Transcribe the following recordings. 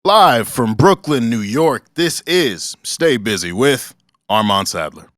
Live from Brooklyn, New York, this is Stay Busy with Armon Sadler.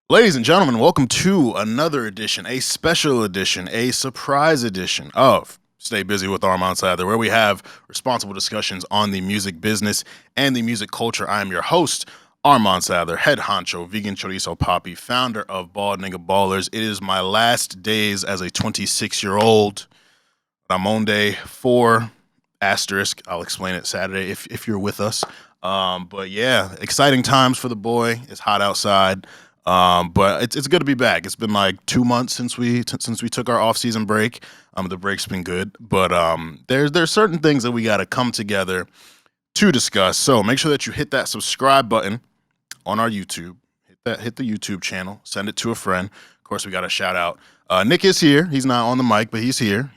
Ladies and gentlemen, welcome to another edition, a special edition, a surprise edition of Stay Busy with Armon Sadler, where we have responsible discussions on the music business and the music culture. I am your host, Armon Sadler, head honcho, vegan chorizo poppy, founder of Bald Nigga Ballers. It is my last days as a 26-year-old. I'm on day 4, asterisk. I'll explain it Saturday if you're with us. But yeah, exciting times for the boy. It's hot outside. But it's good to be back. It's been like 2 months since we took our off-season break. The break's been good, but there's certain things that we got to come together to discuss. So make sure that you hit that subscribe button on our YouTube. Hit the YouTube channel. Send it to a friend. Of course, we got to shout out. Nic is here. He's not on the mic, but he's here.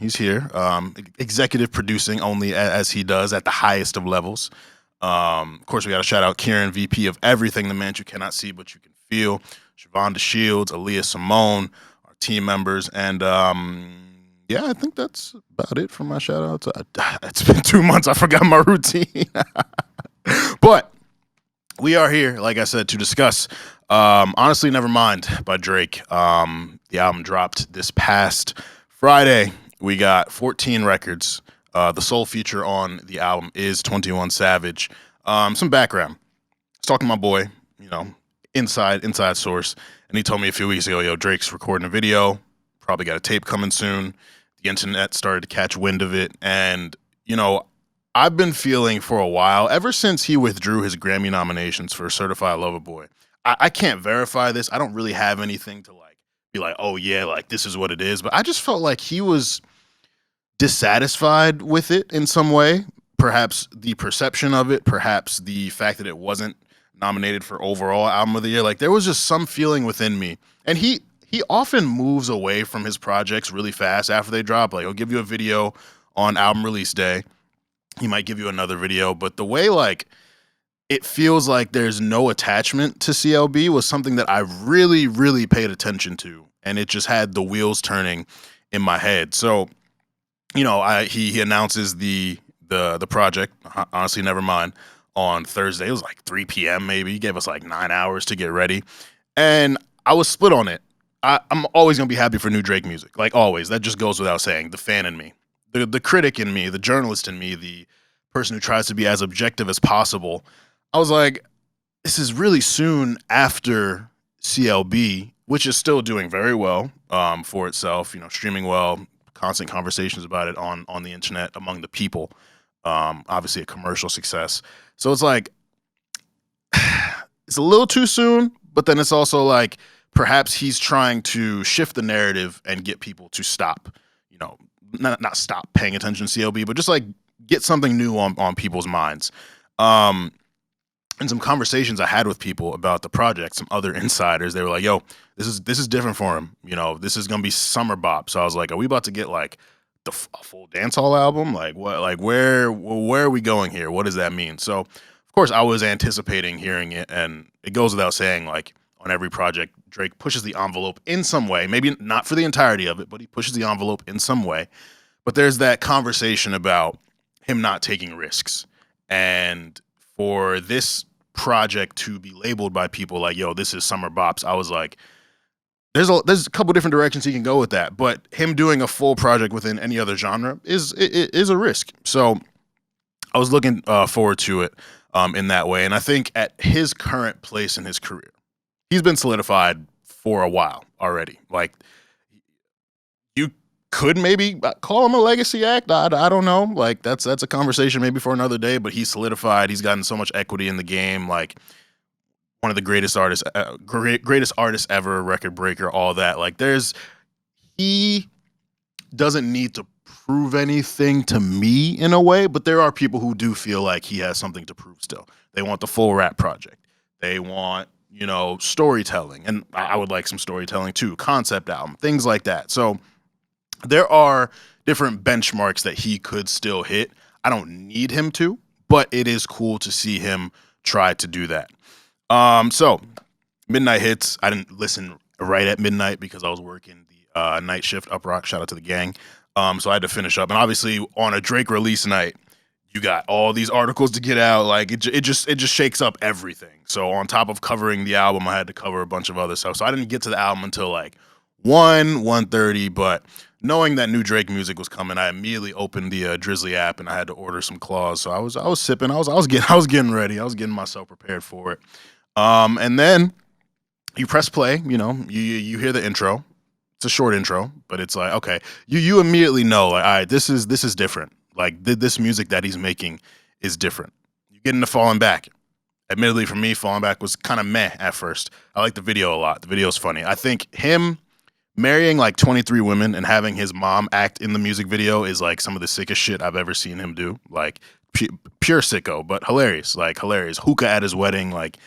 Executive producing only as he does at the highest of levels. Of course, we got to shout out Kieran, VP of everything, the man you cannot see but you can feel. Siobhan DeShields, Aaliyah Simone, our team members, and yeah, I think that's about it for my shout outs. It's been 2 months, I forgot my routine. But we are here, like I said, to discuss Honestly Nevermind by Drake. The album dropped this past Friday. We got 14 records. The sole feature on the album is 21 Savage. Some background. I was talking to my boy, inside source, and he told me a few weeks ago, Drake's recording a video, probably got a tape coming soon. The internet started to catch wind of it, and I've been feeling for a while, ever since he withdrew his Grammy nominations for Certified Lover Boy. I can't verify this. I don't really have anything to be like, oh yeah, this is what it is, but I just felt like he was dissatisfied with it in some way. Perhaps the perception of it, perhaps the fact that it wasn't nominated for overall album of the year. There was just some feeling within me. And he often moves away from his projects really fast after they drop. He'll give you a video on album release day. He might give you another video, but the way it feels like there's no attachment to CLB was something that I really, really paid attention to, and it just had the wheels turning in my head. So, he announces the project, Honestly Nevermind, on Thursday. It was 3 p.m. maybe. He gave us 9 hours to get ready, and I was split on it. I'm always gonna be happy for new Drake music, always. That just goes without saying. The fan in me, the critic in me, the journalist in me, the person who tries to be as objective as possible. I was like, this is really soon after CLB, which is still doing very well for itself. Streaming well, constant conversations about it on the internet among the people. Obviously a commercial success. So it's it's a little too soon, but then it's also perhaps he's trying to shift the narrative and get people to stop, not stop paying attention to CLB, but just get something new on people's minds. And some conversations I had with people about the project, some other insiders, they were like, yo, this is different for him. This is going to be summer bop. So I was like, are we about to get a full dancehall album? Where are we going here? What does that mean? So of course I was anticipating hearing it, and it goes without saying, on every project, Drake pushes the envelope in some way, maybe not for the entirety of it, but he pushes the envelope in some way. But there's that conversation about him not taking risks. And for this project to be labeled by people this is summer bops, I was like, there's a couple different directions he can go with that, but him doing a full project within any other genre is a risk. So I was looking forward to it in that way. And I think at his current place in his career, he's been solidified for a while already. could maybe call him a legacy act. I don't know. Like that's a conversation maybe for another day. But he's solidified. He's gotten so much equity in the game. Like one of the greatest artists ever, record breaker, all that. Like he doesn't need to prove anything to me in a way, but there are people who do feel like he has something to prove still. They want the full rap project. They want, storytelling. And I would like some storytelling too, concept album, things like that. So there are different benchmarks that he could still hit. I don't need him to, but it is cool to see him try to do that. So midnight hits. I didn't listen right at midnight because I was working the night shift up rock. Shout out to the gang. So I had to finish up, and obviously on a Drake release night, you got all these articles to get out. Like it just shakes up everything. So on top of covering the album, I had to cover a bunch of other stuff. So I didn't get to the album until like 1:30. But knowing that new Drake music was coming, I immediately opened the Drizzly app and I had to order some claws. So I was sipping. I was getting ready. I was getting myself prepared for it. And then you press play. You hear the intro. It's a short intro, but it's like, okay, you immediately know, like, all right, this is different. Like this music that he's making is different. You get into Falling Back. Admittedly, for me, Falling Back was kind of meh at first. I like the video a lot. The video's funny. I think him marrying like 23 women and having his mom act in the music video is like some of the sickest shit I've ever seen him do. Like pure sicko, but hilarious. Like hilarious. Hookah at his wedding, like.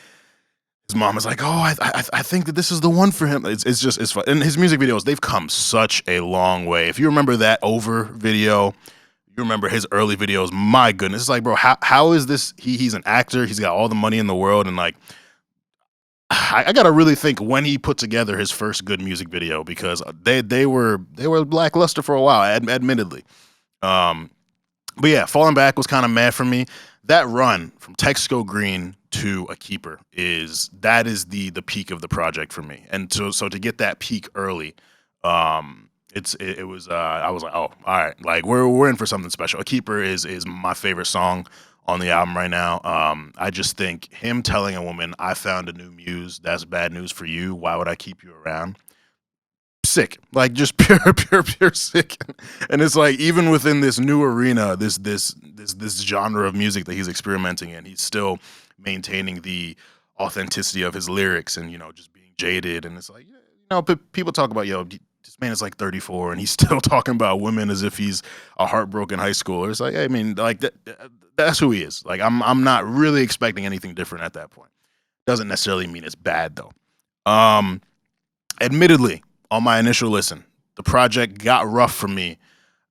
His mom is like, oh, I think that this is the one for him. It's fun. And his music videos, they've come such a long way. If you remember that Over video, you remember his early videos, my goodness. It's like, bro, how is this? He's an actor. He's got all the money in the world. And like, I got to really think when he put together his first good music video, because they were lackluster for a while, admittedly. But yeah, Falling Back was kind of mad for me. That run from Text Go Green to A Keeper is the peak of the project for me. And so to get that peak early, it was I was like, oh, all right, like we're in for something special. A Keeper is my favorite song on the album right now. I just think him telling a woman, I found a new muse, that's bad news for you. Why would I keep you around? Sick, like just pure sick. And it's like, even within this new arena, this genre of music that he's experimenting in, he's still maintaining the authenticity of his lyrics and just being jaded. And it's like, people talk about, this man is like 34 and he's still talking about women as if he's a heartbroken high schooler. It's like, I mean, like that's who he is. Like I'm not really expecting anything different at that point. Doesn't necessarily mean it's bad though. Admittedly, on my initial listen, the project got rough for me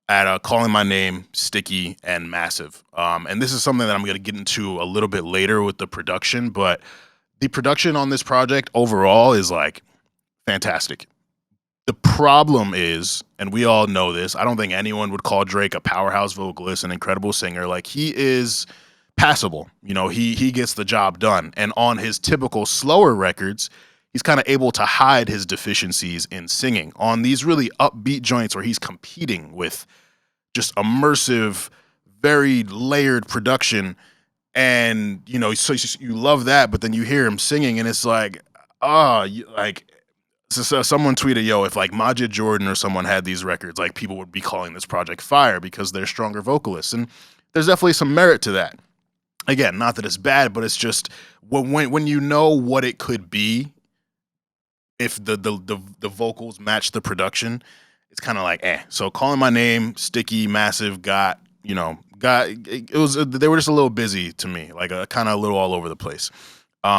at Calling My Name, Sticky, and Massive. And this is something that I'm going to get into a little bit later with the production, but the production on this project overall is like fantastic. The problem is, and we all know this, I don't think anyone would call Drake a powerhouse vocalist, an incredible singer. Like, he is passable. He gets the job done. And on his typical slower records, he's kind of able to hide his deficiencies in singing. On these really upbeat joints where he's competing with just immersive, very layered production, and so you love that, but then you hear him singing, and it's like, so someone tweeted, yo, if like Majid Jordan or someone had these records, like people would be calling this project fire because they're stronger vocalists, and there's definitely some merit to that. Again, not that it's bad, but it's just when you know what it could be if the vocals match the production, it's kind of like, eh. So Calling My Name, Sticky, Massive they were just a little busy to me, like kind of a little all over the place.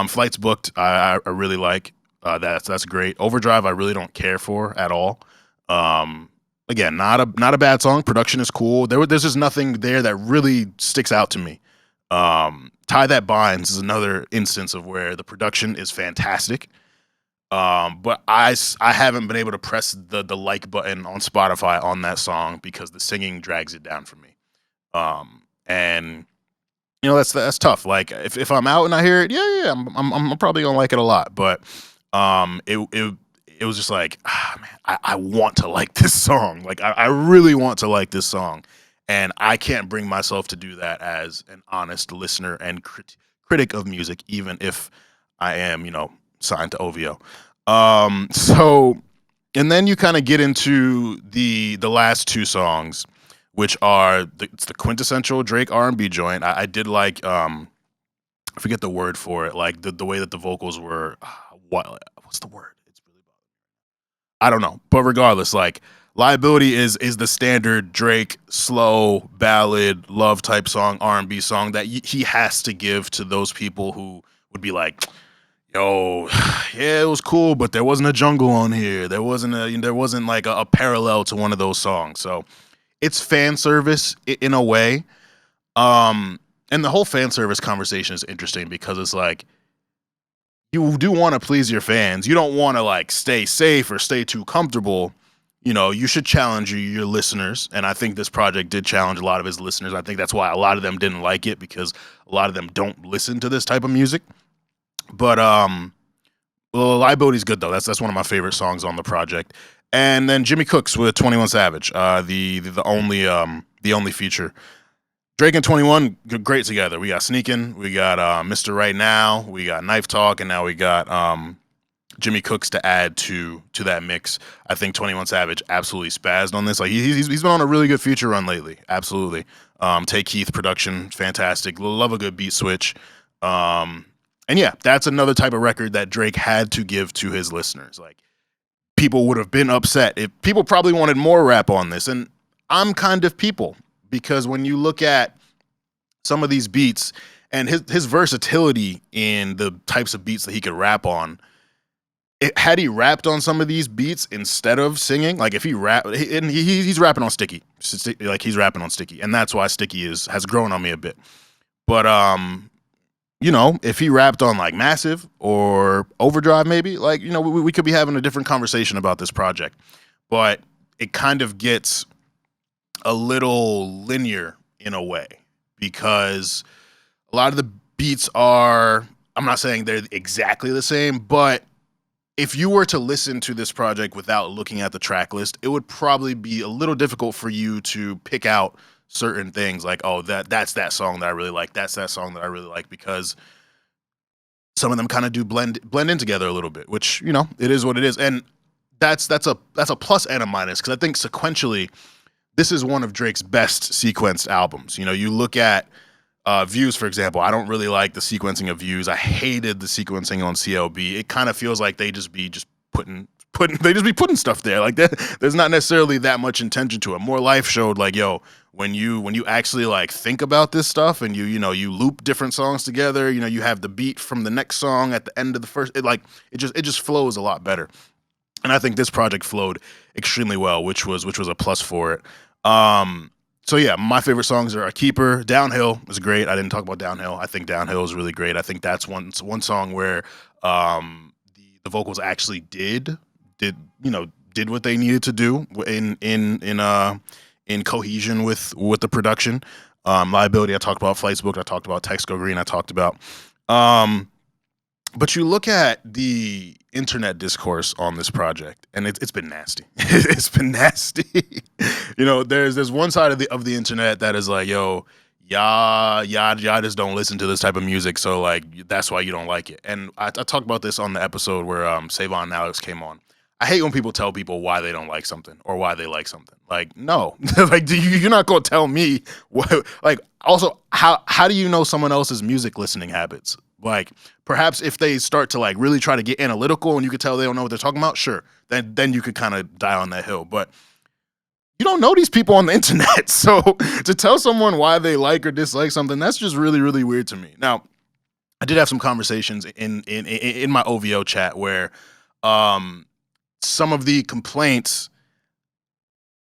Flights Booked, I really like. That's great. Overdrive, I really don't care for at all. Again, not a bad song. Production is cool. There's just nothing there that really sticks out to me. Tie That Binds is another instance of where the production is fantastic. But I haven't been able to press the like button on Spotify on that song because the singing drags it down for me. And that's tough. Like if I'm out and I hear it, yeah, I'm probably gonna like it a lot. But it was just like, man, I want to like this song. Like I really want to like this song, and I can't bring myself to do that as an honest listener and critic of music, even if I am, signed to OVO. So And then you kind of get into the last two songs, which are it's the quintessential Drake R&B joint. I did like I forget the word for it, like the way that the vocals were. What's the word? It's really I don't know, but regardless, like Liability is the standard Drake slow ballad love type song, R&B song that he has to give to those people who would be like, yo, yeah, it was cool, but there wasn't a jungle on here. There wasn't like a parallel to one of those songs. So it's fan service in a way. And the whole fan service conversation is interesting because it's like you do want to please your fans. You don't want to like stay safe or stay too comfortable. You know, you should challenge your listeners. And I think this project did challenge a lot of his listeners. I think that's why a lot of them didn't like it, because a lot of them don't listen to this type of music. But well, Liability's good though. That's one of my favorite songs on the project. And then Jimmy Cooks with 21 Savage, the only feature. Drake and 21 great together. We got Sneakin', we got Mr. Right Now, we got Knife Talk, and now we got Jimmy Cooks to add to that mix. I think 21 Savage absolutely spazzed on this. Like he's been on a really good feature run lately. Absolutely. Tay Keith production, fantastic. Love a good beat switch. And yeah, that's another type of record that Drake had to give to his listeners. Like people would have been upset if people probably wanted more rap on this. And I'm kind of people, because when you look at some of these beats and his versatility in the types of beats that he could rap on, had he rapped on some of these beats instead of singing, like if he rap, and he's rapping on Sticky, like he's rapping on Sticky, and that's why Sticky has grown on me a bit. But you know, if he rapped on like Massive or Overdrive, maybe, like, you know, we could be having a different conversation about this project. But it kind of gets a little linear in a way, because a lot of the beats are, I'm not saying they're exactly the same, but if you were to listen to this project without looking at the track list, it would probably be a little difficult for you to pick out certain things like, oh, that's that song that I really like. That's that song that I really like, because some of them kind of do blend in together a little bit, which, you know, it is what it is. And that's a plus and a minus, because I think sequentially, this is one of Drake's best sequenced albums. You know, you look at Views, for example. I don't really like the sequencing of Views. I hated the sequencing on CLB. It kind of feels like they just be putting stuff there. Like that, there's not necessarily that much intention to it. More Life showed like, yo, when you actually like think about this stuff and you loop different songs together, you know, you have the beat from the next song at the end of the first, it just flows a lot better. And I think this project flowed extremely well, which was a plus for it. So yeah, my favorite songs are A Keeper. Downhill is great. I didn't talk about Downhill. I think Downhill is really great. I think that's one song where the vocals actually did what they needed to do in cohesion with the production. Liability, I talked about. Flights Booked, I talked about. Text Go Green, I talked about. But you look at the internet discourse on this project, and it's been nasty. It's been nasty. You know, there's one side of the internet that is like, yo, y'all just don't listen to this type of music, so like that's why you don't like it. And I talked about this on the episode where Savon and Alex came on. I hate when people tell people why they don't like something or why they like something. Like, no, like you're not gonna tell me what. Like, also, how do you know someone else's music listening habits? Like, perhaps if they start to like really try to get analytical and you could tell they don't know what they're talking about, sure, then you could kind of die on that hill. But you don't know these people on the internet, so to tell someone why they like or dislike something, that's just really, really weird to me. Now, I did have some conversations in my OVO chat where some of the complaints,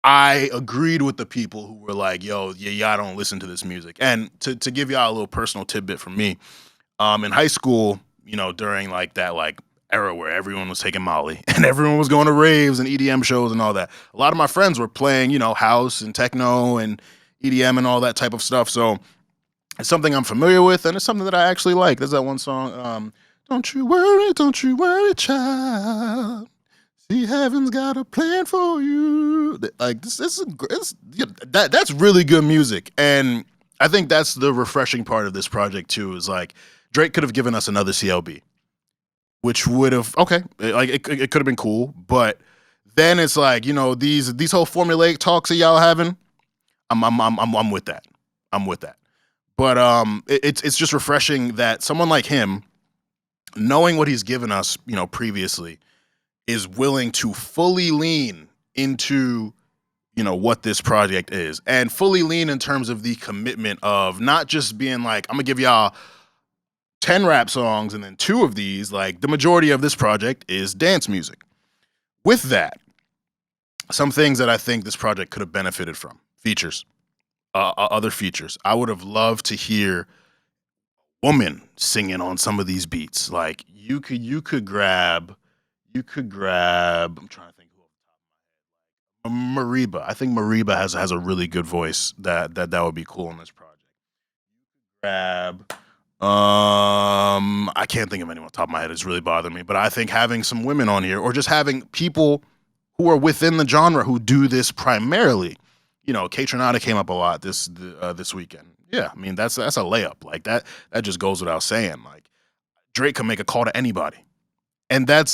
I agreed with the people who were like, yo, y'all don't listen to this music. And to give y'all a little personal tidbit from me, in high school, you know, during like that like era where everyone was taking Molly and everyone was going to raves and EDM shows and all that, a lot of my friends were playing, you know, house and techno and EDM and all that type of stuff. So it's something I'm familiar with, and it's something that I actually like. There's that one song, don't you worry, child. See, heaven's got a plan for you. Like that's really good music, and I think that's the refreshing part of this project too. Is like Drake could have given us another CLB, which would have like it could have been cool, but then it's like, these whole formulaic talks that y'all having. I'm with that. I'm with that. But it's just refreshing that someone like him, knowing what he's given us, previously, is willing to fully lean into what this project is, and fully lean in terms of the commitment of not just being like, I'm gonna give y'all 10 rap songs and then 2 of these. Like, the majority of this project is dance music. With that, some things that I think this project could have benefited from: features, other features. I would have loved to hear woman singing on some of these beats. Like, you could grab, I'm trying to think who, Mariba. I think Mariba has a really good voice that would be cool on this project. Grab, I can't think of anyone off the top of my head. It's really bothering me, but I think having some women on here, or just having people who are within the genre who do this primarily. Kaytranada came up a lot this weekend. Yeah, I mean, that's a layup. Like, that just goes without saying. Like, Drake can make a call to anybody. And I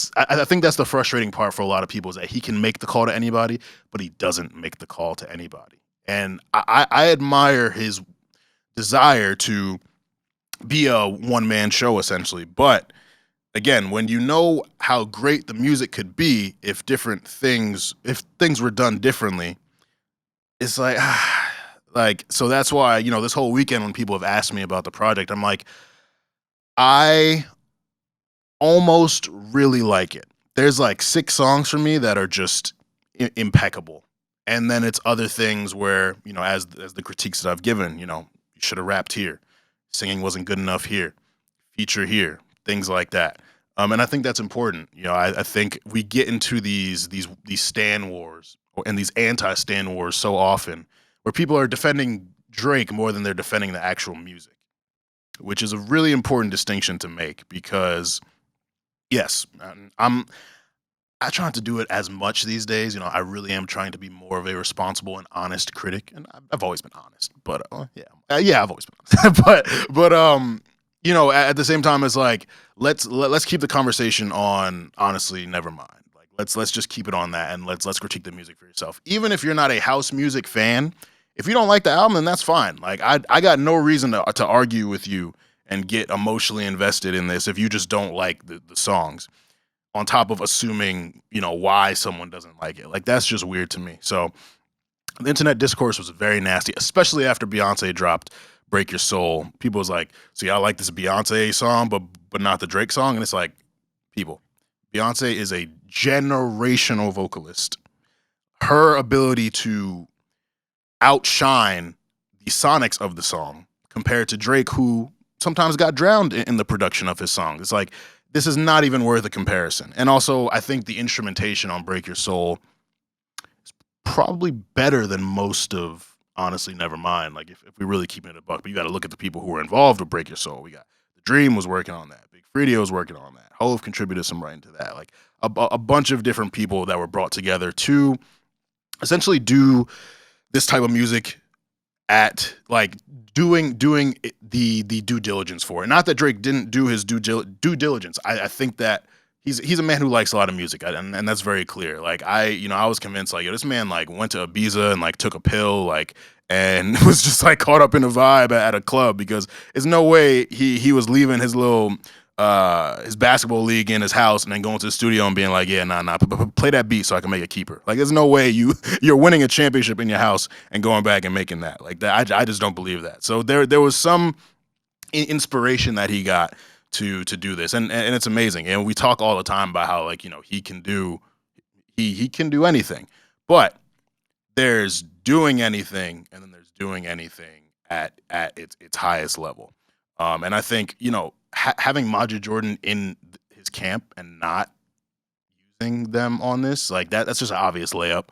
think that's the frustrating part for a lot of people, is that he can make the call to anybody, but he doesn't make the call to anybody. And I admire his desire to be a one-man show, essentially. But again, when you know how great the music could be if things were done differently, it's like, so that's why, this whole weekend when people have asked me about the project, I'm like, I almost really like it. There's like 6 songs for me that are just impeccable. And then it's other things where, as the critiques that I've given, you should have rapped here. Singing wasn't good enough here. Feature here. Things like that. And I think that's important. I think we get into these stan wars and these anti-stan wars so often, where people are defending Drake more than they're defending the actual music, which is a really important distinction to make, because yes, I try not to do it as much these days. I really am trying to be more of a responsible and honest critic, and I've always been honest. But I've always been honest. but at the same time, it's like, let's keep the conversation on, honestly, Nevermind. Like, let's just keep it on that, and let's critique the music for yourself. Even if you're not a house music fan, if you don't like the album, then that's fine. Like, I got no reason to argue with you and get emotionally invested in this if you just don't like the songs, on top of assuming, why someone doesn't like it. Like, that's just weird to me. So the internet discourse was very nasty, especially after Beyonce dropped Break Your Soul. People was like, so y'all like this Beyonce song, but not the Drake song? And it's like, people, Beyonce is a generational vocalist. Her ability to outshine the sonics of the song compared to Drake, who sometimes got drowned in the production of his songs. It's like, this is not even worth a comparison. And also, I think the instrumentation on Break Your Soul is probably better than most of, honestly, Nevermind. Like, if we really keep it a buck, but you got to look at the people who were involved with Break Your Soul. We got The Dream was working on that. Big Freedio was working on that. Hove contributed some writing to that. Like, a bunch of different people that were brought together to essentially do this type of music at, like, doing the due diligence for it. Not that Drake didn't do his due diligence. I think that he's a man who likes a lot of music, and that's very clear. Like, I was convinced, like, this man, like, went to Ibiza and, like, took a pill, like, and was just, like, caught up in a vibe at a club, because there's no way he was leaving his little his basketball league in his house and then going to the studio and being like, yeah, nah, play that beat so I can make a keeper. Like, there's no way you're winning a championship in your house and going back and making that. Like, that, I just don't believe that. So there was some inspiration that he got to do this, and it's amazing. And we talk all the time about how, like, he can do anything, but there's doing anything, and then there's doing anything at its highest level. And I think, having Majid Jordan in his camp and not using them on this, like, that's just an obvious layup.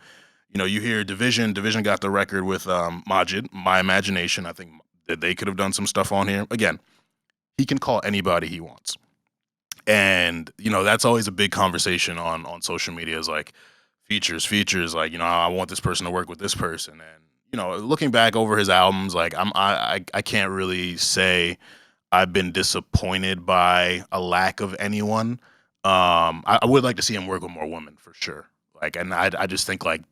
You hear Division got the record with Majid. My Imagination, I think that they could have done some stuff on here. Again, he can call anybody he wants. And, that's always a big conversation on social media, is like, features, like, I want this person to work with this person. And, looking back over his albums, like, I can't really say I've been disappointed by a lack of anyone. I would like to see him work with more women, for sure. Like, and I just think like,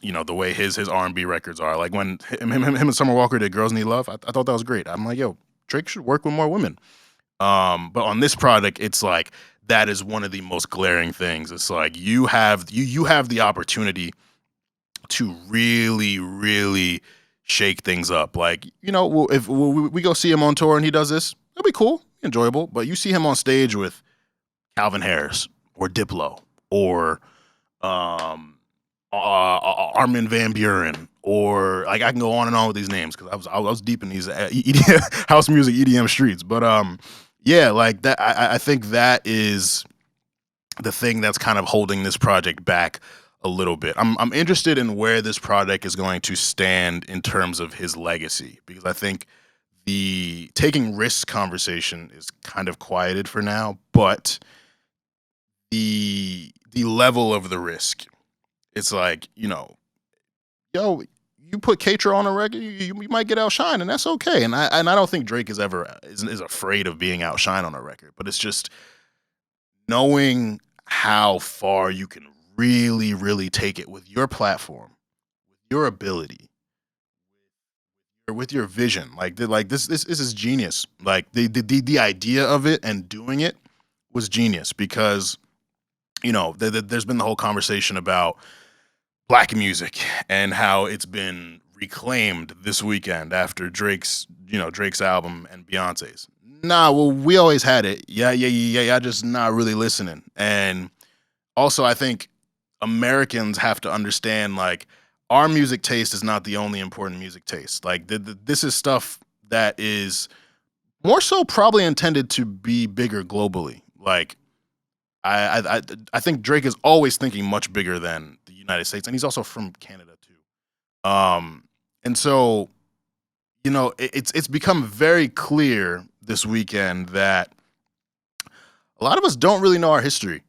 the way his R&B records are, like when him and Summer Walker did Girls Need Love, I thought that was great. I'm like, yo, Drake should work with more women. But on this product, it's like that is one of the most glaring things. It's like you have the opportunity to really, really shake things up. Like, if we go see him on tour and he does this, it'll be cool, enjoyable. But you see him on stage with Calvin Harris or Diplo or Armin van Buren, or like I can go on and on with these names because I was deep in these house music EDM streets. But yeah, like that. I think that is the thing that's kind of holding this project back a little bit. I'm interested in where this project is going to stand in terms of his legacy, because I think the taking risks conversation is kind of quieted for now, but the level of the risk, it's like, yo, you put Katra on a record, you might get outshined, and that's okay. And I don't think Drake is afraid of being outshined on a record, but it's just knowing how far you can really, really take it with your platform, with your ability, or with your vision. Like this is genius. Like the idea of it and doing it was genius, because there's been the whole conversation about black music and how it's been reclaimed this weekend after Drake's album and Beyonce's. Nah, well, we always had it. Yeah, just not really listening. And also, I think Americans have to understand, like, our music taste is not the only important music taste. Like, this is stuff that is more so probably intended to be bigger globally. Like, I think Drake is always thinking much bigger than the United States, and he's also from Canada too. And so, it's become very clear this weekend that a lot of us don't really know our history.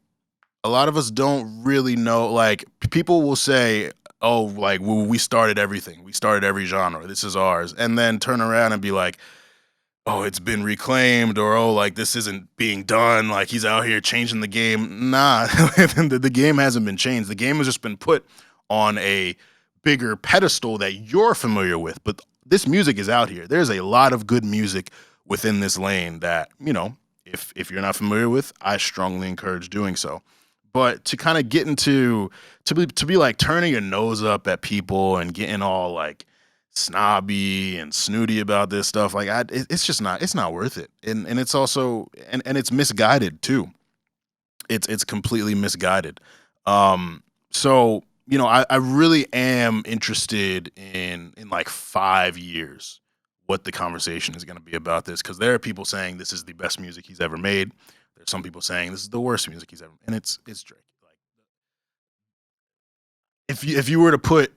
A lot of us don't really know, like, people will say, oh, like, we started everything. We started every genre. This is ours. And then turn around and be like, oh, it's been reclaimed, or, oh, like, this isn't being done. Like, he's out here changing the game. Nah, the game hasn't been changed. The game has just been put on a bigger pedestal that you're familiar with. But this music is out here. There's a lot of good music within this lane that, if you're not familiar with, I strongly encourage doing so. But to kind of get into to be like turning your nose up at people and getting all like snobby and snooty about this stuff, like it's just not worth it. And it's also and it's misguided too. It's completely misguided. So I really am interested in like 5 years what the conversation is going to be about this, because there are people saying this is the best music he's ever made. There's some people saying this is the worst music he's ever made, and it's Drake. Like, if you were to put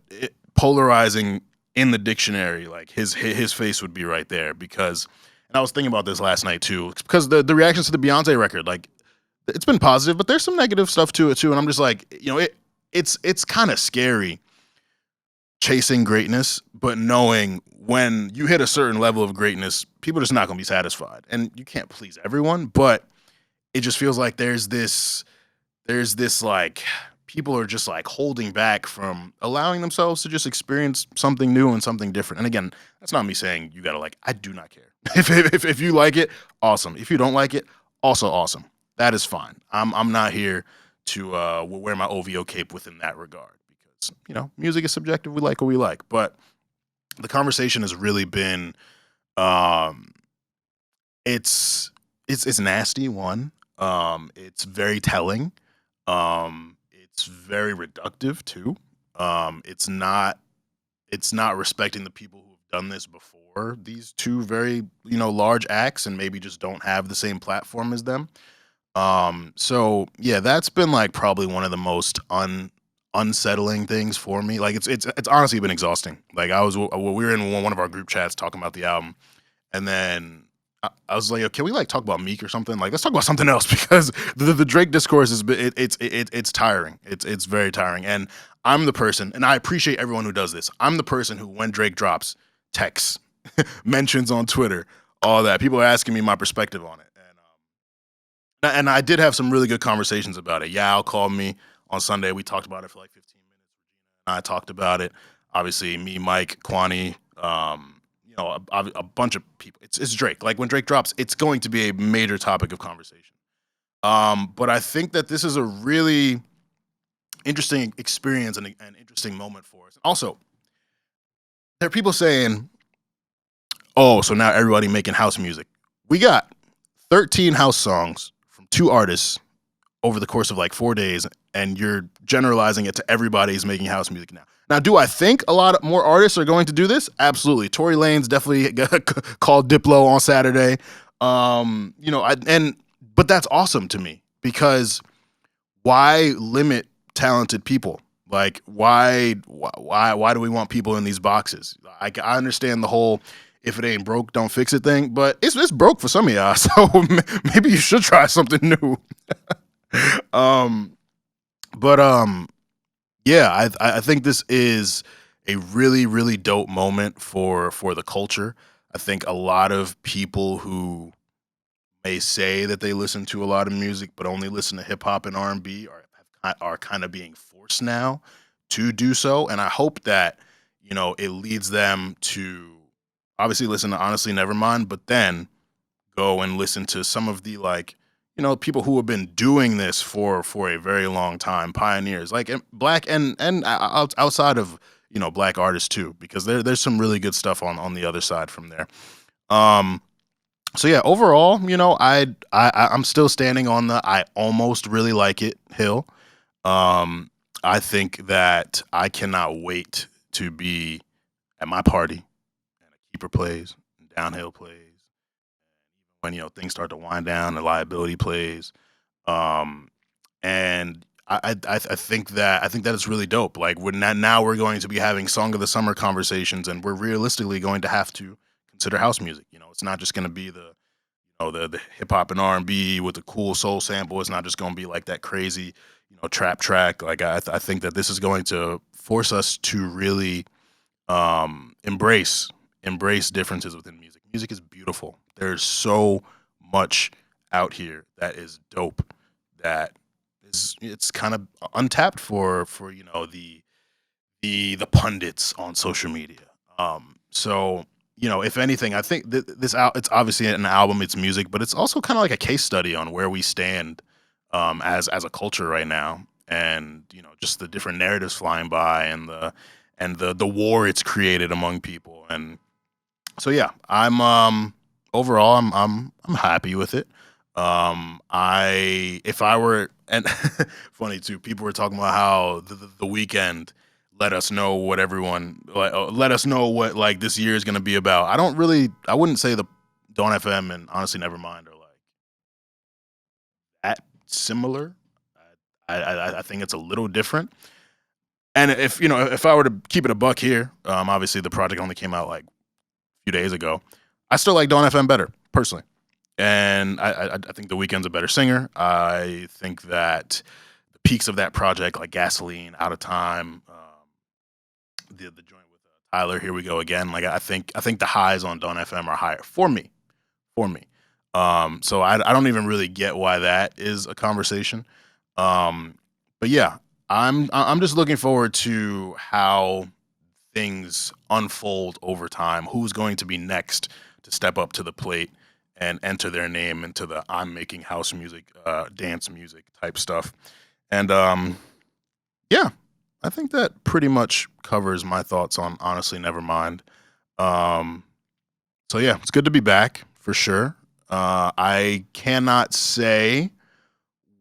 polarizing in the dictionary, like his face would be right there. Because, and I was thinking about this last night too, because the reactions to the Beyonce record, like, it's been positive, but there's some negative stuff to it too, and I'm just like, it's kind of scary chasing greatness, but knowing when you hit a certain level of greatness, people are just not going to be satisfied, and you can't please everyone. But it just feels like there's this like, people are just like holding back from allowing themselves to just experience something new and something different. And again, that's not me saying you gotta like. I do not care if you like it, awesome. If you don't like it, also awesome. That is fine. I'm not here to wear my OVO cape within that regard, because music is subjective. We like what we like. But the conversation has really been, it's nasty. One, it's very telling. It's very reductive too. It's not respecting the people who have done this before these two very large acts, and maybe just don't have the same platform as them. So yeah, that's been like probably one of the most unsettling things for me. Like, it's honestly been exhausting. Like, we were in one of our group chats talking about the album, and then I was like, "Yo, can we like talk about Meek or something? Like, let's talk about something else," because the Drake discourse it's tiring. It's very tiring. And I'm the person, and I appreciate everyone who does this. I'm the person who, when Drake drops, texts, mentions on Twitter, all that. People are asking me my perspective on it, and I did have some really good conversations about it. Yao called me on Sunday. We talked about it for like 15 minutes. I talked about it. Obviously, me, Mike, Kwani, a bunch of people. It's Drake. Like when Drake drops, it's going to be a major topic of conversation. But I think that this is a really interesting experience and an interesting moment for us. Also, there are people saying, "Oh, so now everybody making house music." We got 13 house songs from 2 artists over the course of like 4 days, and you're generalizing it to everybody's making house music now. Now, do I think a lot more artists are going to do this? Absolutely. Tory Lanez definitely called Diplo on Saturday. But that's awesome to me because why limit talented people? Like, why do we want people in these boxes? I understand the whole if it ain't broke, don't fix it thing, but it's broke for some of y'all, so maybe you should try something new. um, but yeah, I think this is a really, really dope moment for the culture. I think a lot of people who may say that they listen to a lot of music but only listen to hip hop and R&B are kind of being forced now to do so, and I hope that it leads them to obviously listen to Honestly Nevermind, but then go and listen to some of the people who have been doing this for a very long time, pioneers like black and outside of black artists too, because there's some really good stuff on the other side from there. So yeah, overall, I'm still standing on the I almost really like it hill. I think that I cannot wait to be at my party and a keeper plays and downhill plays when things start to wind down, the liability plays, and I think that it's really dope. Like now we're going to be having Song of the Summer conversations, and we're realistically going to have to consider house music. It's not just going to be the hip hop and R&B with the cool soul sample. It's not just going to be like that crazy trap track. Like I think that this is going to force us to really embrace differences within music. Music is beautiful. There's so much out here that is dope that it's kind of untapped for the pundits on social media. So if anything, I think it's obviously an album, it's music, but it's also kind of like a case study on where we stand as a culture right now, and just the different narratives flying by and the war it's created among people. And so yeah, I'm overall I'm happy with it. If I were, and funny too, people were talking about how the weekend let us know what let us know what like this year is going to be about. I wouldn't say the Dawn FM and Honestly Nevermind are like that similar. I think it's a little different. And if I were to keep it a buck here, obviously the project only came out like a few days ago. I still like Dawn FM better personally, and I think The Weeknd's a better singer. I think that the peaks of that project, like Gasoline, Out of Time, the joint with Tyler, Here We Go Again. Like I think the highs on Dawn FM are higher for me. So I don't even really get why that is a conversation. But yeah, I'm just looking forward to how things unfold over time. Who's going to be next to step up to the plate and enter their name into the I'm making house music, dance music type stuff. And yeah, I think that pretty much covers my thoughts on Honestly Nevermind. So yeah, it's good to be back for sure. I cannot say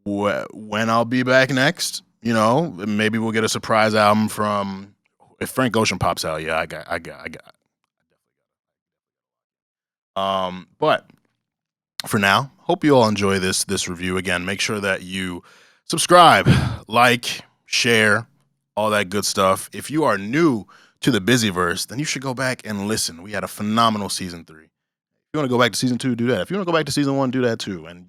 when I'll be back next. Maybe we'll get a surprise album from if Frank Ocean pops out. Yeah, I got. But for now, hope you all enjoy this review. Again, make sure that you subscribe, like, share, all that good stuff. If you are new to the Busyverse, then you should go back and listen. We had a phenomenal season 3. If you want to go back to season 2, do that. If you want to go back to season 1, do that too, and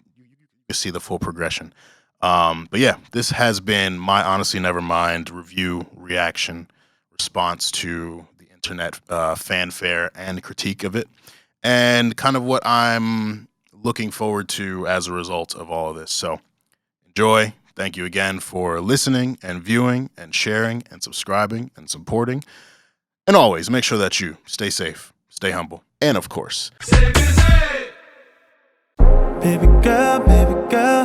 you see the full progression. But yeah, this has been my Honestly Nevermind review, reaction, response to the internet fanfare and critique of it, and kind of what I'm looking forward to as a result of all of this. So enjoy, Thank you again for listening and viewing and sharing and subscribing and supporting. And always make sure that you stay safe, stay humble, and of course, stay busy. Baby girl,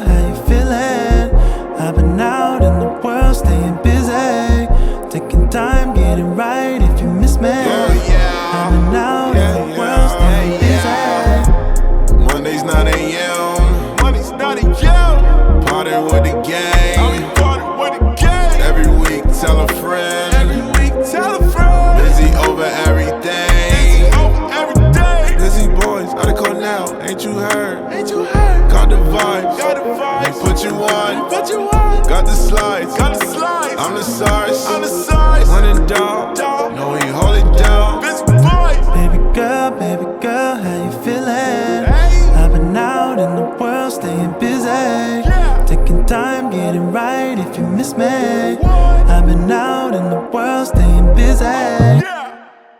how you feeling? I've been out in the world staying busy, taking time, getting right if you miss me. I've been out in the world staying busy. Mondays 9 a.m. Party with the gang. Every week tell a friend. Busy over everything. Busy boys, how they call now? Ain't you heard? Got the vibes. They put you on. Got the slides. I'm the size. Running dog. No, we hold it down. Baby girl, how you feeling? I've been out in the world staying busy, taking time, getting right if you miss me. I've been out in the world staying busy.